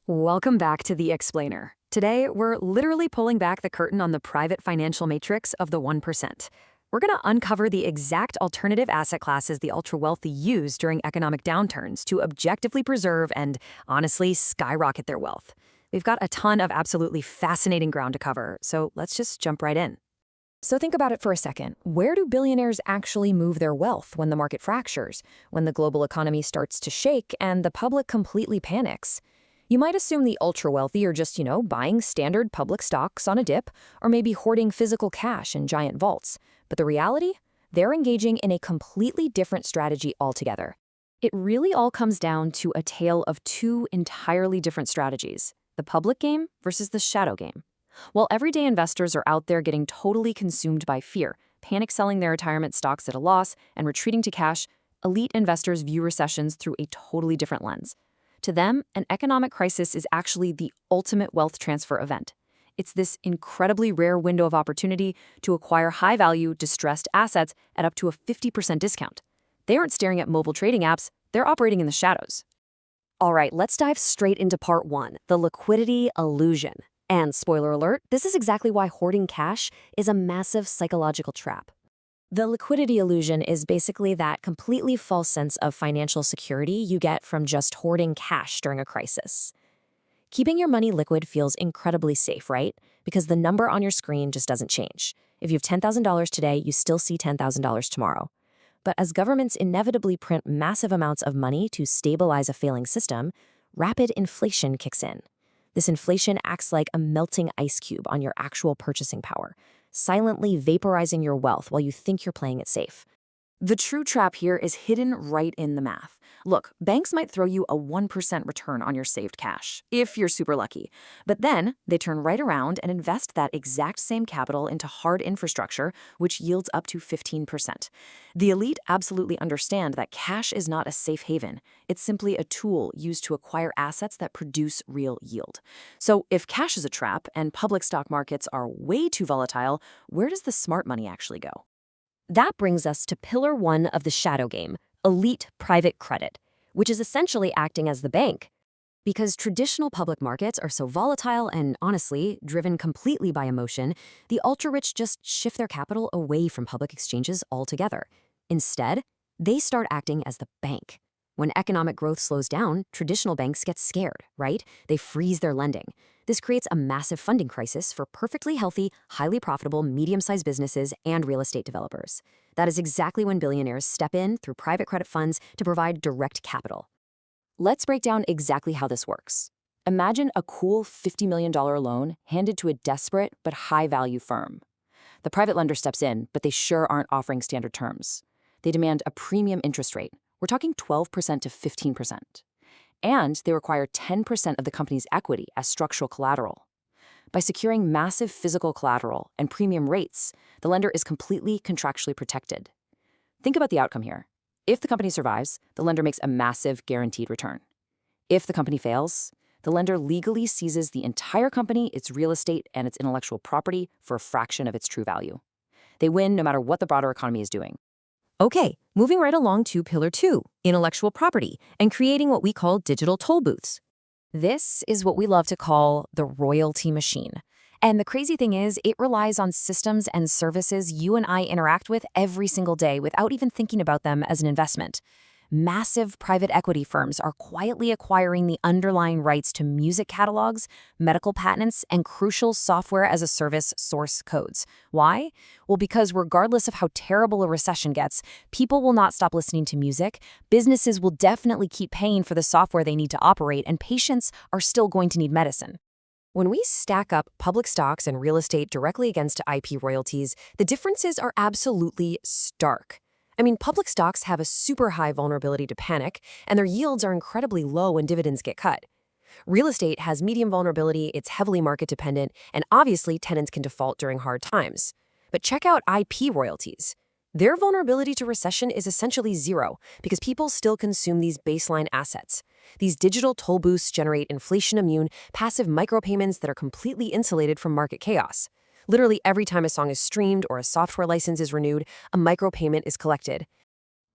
Welcome back to The Explainer. Today, we're literally pulling back the curtain on the private financial matrix of the 1%. We're going to uncover the exact alternative asset classes the ultra-wealthy use during economic downturns to objectively preserve and, honestly, skyrocket their wealth. We've got a ton of absolutely fascinating ground to cover, so let's just jump right in. So think about it for a second. Where do billionaires actually move their wealth when the market fractures, when the global economy starts to shake and the public completely panics? You might assume the ultra-wealthy are just, buying standard public stocks on a dip, or maybe hoarding physical cash in giant vaults. But the reality? They're engaging in a completely different strategy altogether. It really all comes down to a tale of two entirely different strategies: the public game versus the shadow game. While everyday investors are out there getting totally consumed by fear, panic selling their retirement stocks at a loss, and retreating to cash, elite investors view recessions through a totally different lens. To them, an economic crisis is actually the ultimate wealth transfer event. It's this incredibly rare window of opportunity to acquire high-value, distressed assets at up to a 50% discount. They aren't staring at mobile trading apps, they're operating in the shadows. All right, let's dive straight into part one, the liquidity illusion. And spoiler alert, this is exactly why hoarding cash is a massive psychological trap. The liquidity illusion is basically that completely false sense of financial security you get from just hoarding cash during a crisis. Keeping your money liquid feels incredibly safe, right? Because the number on your screen just doesn't change. If you have $10,000 today, you still see $10,000 tomorrow. But as governments inevitably print massive amounts of money to stabilize a failing system, rapid inflation kicks in. This inflation acts like a melting ice cube on your actual purchasing power, silently vaporizing your wealth while you think you're playing it safe. The true trap here is hidden right in the math. Look, banks might throw you a 1% return on your saved cash, if you're super lucky. But then they turn right around and invest that exact same capital into hard infrastructure, which yields up to 15%. The elite absolutely understand that cash is not a safe haven. It's simply a tool used to acquire assets that produce real yield. So if cash is a trap and public stock markets are way too volatile, where does the smart money actually go? That brings us to pillar one of the shadow game, elite private credit, which is essentially acting as the bank. Because traditional public markets are so volatile and, honestly, driven completely by emotion, the ultra-rich just shift their capital away from public exchanges altogether. Instead, they start acting as the bank. When economic growth slows down, traditional banks get scared, right? They freeze their lending. This creates a massive funding crisis for perfectly healthy, highly profitable, medium-sized businesses and real estate developers. That is exactly when billionaires step in through private credit funds to provide direct capital. Let's break down exactly how this works. Imagine a cool $50 million loan handed to a desperate but high-value firm. The private lender steps in, but they sure aren't offering standard terms. They demand a premium interest rate. We're talking 12% to 15%. And they require 10% of the company's equity as structural collateral. By securing massive physical collateral and premium rates, the lender is completely contractually protected. Think about the outcome here. If the company survives, the lender makes a massive guaranteed return. If the company fails, the lender legally seizes the entire company, its real estate, and its intellectual property for a fraction of its true value. They win no matter what the broader economy is doing. Okay, moving right along to pillar two, intellectual property, and creating what we call digital toll booths. This is what we love to call the royalty machine. And the crazy thing is, it relies on systems and services you and I interact with every single day without even thinking about them as an investment. Massive private equity firms are quietly acquiring the underlying rights to music catalogs, medical patents, and crucial software-as-a-service source codes. Why? Well, because regardless of how terrible a recession gets, people will not stop listening to music, businesses will definitely keep paying for the software they need to operate, and patients are still going to need medicine. When we stack up public stocks and real estate directly against IP royalties, the differences are absolutely stark. I mean, public stocks have a super high vulnerability to panic, and their yields are incredibly low when dividends get cut. Real estate has medium vulnerability, it's heavily market dependent, and obviously tenants can default during hard times. But check out IP royalties. Their vulnerability to recession is essentially zero because people still consume these baseline assets. These digital toll booths generate inflation-immune, passive micropayments that are completely insulated from market chaos. Literally every time a song is streamed or a software license is renewed, a micropayment is collected.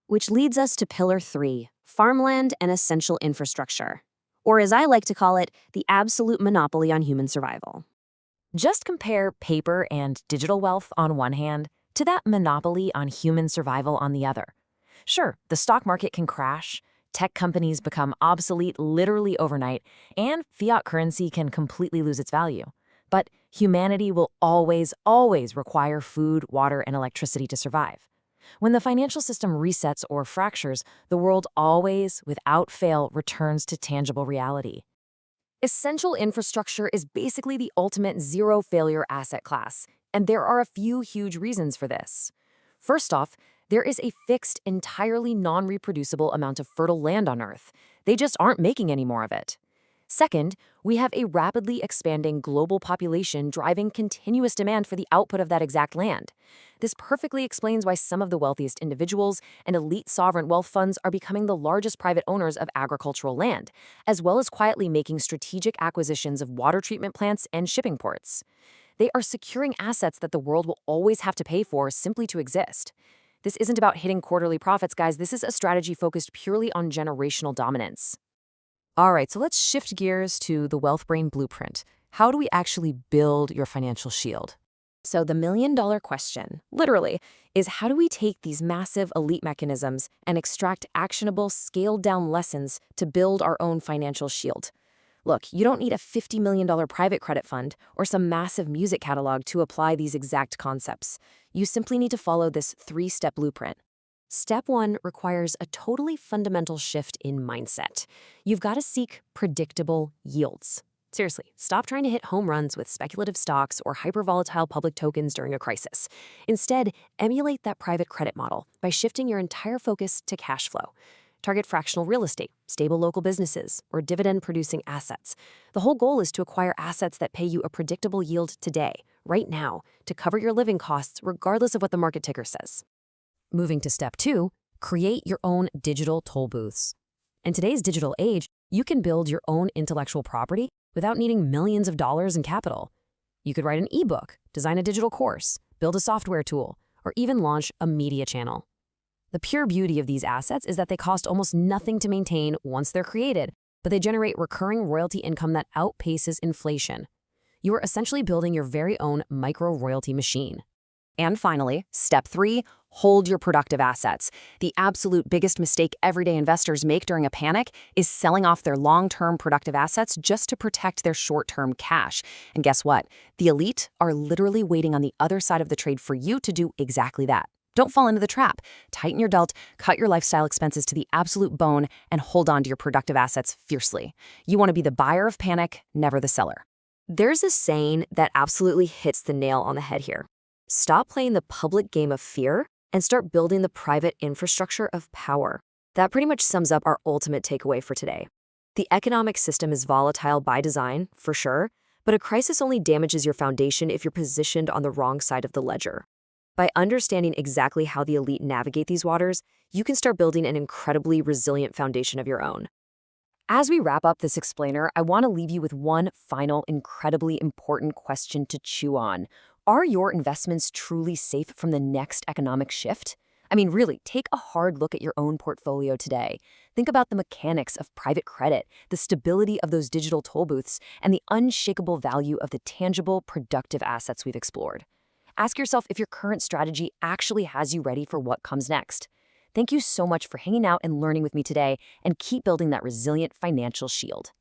Which leads us to pillar three, farmland and essential infrastructure. or as I like to call it, the absolute monopoly on human survival. Just compare paper and digital wealth on one hand to that monopoly on human survival on the other. Sure, the stock market can crash, tech companies become obsolete literally overnight, and fiat currency can completely lose its value. But humanity will always require food, water, and electricity to survive. When the financial system resets or fractures, the world always, without fail, returns to tangible reality. Essential infrastructure is basically the ultimate zero-failure asset class, and there are a few huge reasons for this. First off, there is a fixed, entirely non-reproducible amount of fertile land on Earth. They just aren't making any more of it. Second, we have a rapidly expanding global population driving continuous demand for the output of that exact land. This perfectly explains why some of the wealthiest individuals and elite sovereign wealth funds are becoming the largest private owners of agricultural land, as well as quietly making strategic acquisitions of water treatment plants and shipping ports. They are securing assets that the world will always have to pay for simply to exist. This isn't about hitting quarterly profits, guys. This is a strategy focused purely on generational dominance. All right, so let's shift gears to the Wealth Brain Blueprint. How do we actually build your financial shield? So the million-dollar question, literally, is how do we take these massive elite mechanisms and extract actionable, scaled-down lessons to build our own financial shield? Look, you don't need a $50 million private credit fund or some massive music catalog to apply these exact concepts. You simply need to follow this three-step blueprint. Step 1 requires a totally fundamental shift in mindset. You've got to seek predictable yields. Seriously, stop trying to hit home runs with speculative stocks or hyper-volatile public tokens during a crisis. Instead, emulate that private credit model by shifting your entire focus to cash flow. Target fractional real estate, stable local businesses, or dividend-producing assets. The whole goal is to acquire assets that pay you a predictable yield today, right now, to cover your living costs regardless of what the market ticker says. Moving to step 2, create your own digital toll booths. In today's digital age, you can build your own intellectual property without needing millions of dollars in capital. You could write an ebook, design a digital course, build a software tool, or even launch a media channel. The pure beauty of these assets is that they cost almost nothing to maintain once they're created, but they generate recurring royalty income that outpaces inflation. You are essentially building your very own micro-royalty machine. And finally, step 3, hold your productive assets. The absolute biggest mistake everyday investors make during a panic is selling off their long-term productive assets just to protect their short-term cash. And guess what? The elite are literally waiting on the other side of the trade for you to do exactly that. Don't fall into the trap. Tighten your belt, cut your lifestyle expenses to the absolute bone, and hold on to your productive assets fiercely. You want to be the buyer of panic, never the seller. There's a saying that absolutely hits the nail on the head here. Stop playing the public game of fear and start building the private infrastructure of power. That pretty much sums up our ultimate takeaway for today. The economic system is volatile by design, for sure, but a crisis only damages your foundation if you're positioned on the wrong side of the ledger. By understanding exactly how the elite navigate these waters, you can start building an incredibly resilient foundation of your own. As we wrap up this explainer, I want to leave you with one final, incredibly important question to chew on. Are your investments truly safe from the next economic shift? I mean, really, take a hard look at your own portfolio today. Think about the mechanics of private credit, the stability of those digital toll booths, and the unshakable value of the tangible, productive assets we've explored. Ask yourself if your current strategy actually has you ready for what comes next. Thank you so much for hanging out and learning with me today, and keep building that resilient financial shield.